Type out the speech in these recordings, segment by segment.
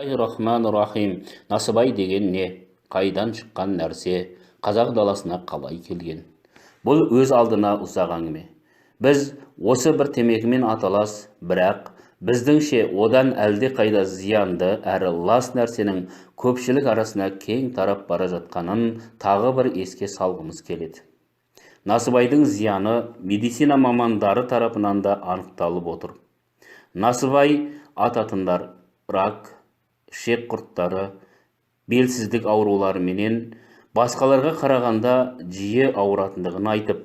Рахим. Насыбай деген не? Қайдан шыққан нәрсе? Қазақ даласына қалай келген? Бұл өз алдына ұзақ әңгіме. Біз осы бір темекімен аталас, бірақ біздіңше одан әлде қайда зиянды әрі лас нәрсенің көпшілік арасына кең тарап бара жатқанын тағы бір еске салғымыз келеді. Насыбайдың зияны медицина мамандары тарапынан да анықталып отыр. Насыбай ататындар рак, ішек құрттары, белсіздік аурулары менен басқаларға қарағанда жиі ауыратындығын айтып,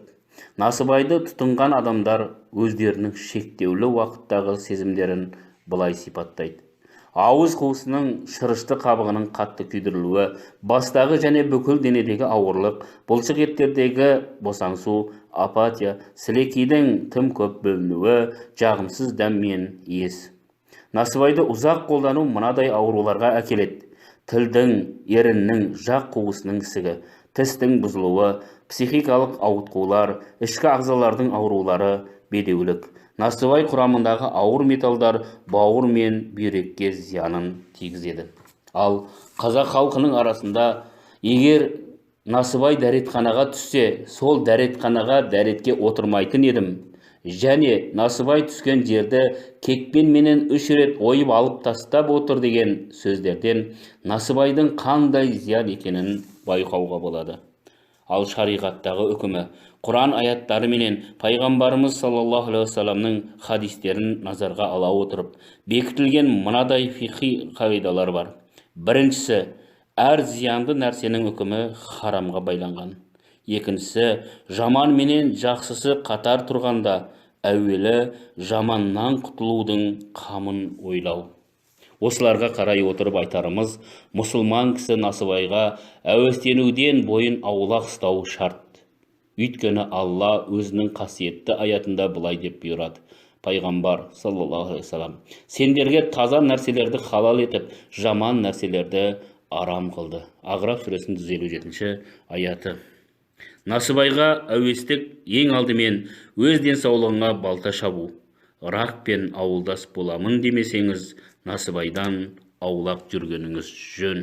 насыбайды тұтынған адамдар өздерінің шектеулі уақыттағы сезімдерін былай сипаттайды. Ауыз қуысының шырышты қабығының қатты күйдірілуі, бастағы және бүкіл денедегі ауырлық, бұлшық еттердегі босаңсу, апатия, сілекейдің тым көп бөлінуі, жағымсыз дәм мен иіс. Насыбайды ұзақ қолдану мынадай ауруларға әкеледі. Тілдің, еріннің, жақ қуысының ісігі, тістің бұзылуы, психикалық ауытқулар, ішкі ағзалардың аурулары, бедеулік. Насыбай құрамындағы ауыр металдар бауыр мен бүйрекке зиянын тигізеді. Ал қазақ халқының арасында егер насыбай дәретханаға түссе, сол дәретханаға дәретке отырмайтын едім, және насыбай түскен жерді кекпен менен 3 рет ойып алып тастап отыр деген сөздерден насыбайдың қандай зиян екенін байқауға болады. Ал шариғаттағы үкімі, Құран аяттары менен пайғамбарымыз саллаллаху алейхи вассаламның хадистерін назарға ала отырып, бекітілген мынадай фиқи қағидалар бар. Біріншісі, әр зиянды нәрсенің үкімі харамға байланған. Екіншісі, жаман менен жақсысы қатар тұрғанда, әуелі жаманнан құтылудың қамын ойлау. Осыларға қарай отырып айтарымыз, мұсылман кісі насыбайға әуестенуден бойын аулақ ұстауы шарт. Өйткені Алла өзінің қасиетті аятында былай деп бұйырады. Пайғамбар саллаллаху алейхи вассалам, сендерге таза нәрселерді халал етіп, жаман нәрселерді арам қылды. Ағраф сүресінің 157 аяты. Насыбайға әуестік ең алдымен өз денсаулығыңа балта шабу. Ракпен ауылдас боламын демесеңіз, насыбайдан аулақ жүргеніңіз жөн.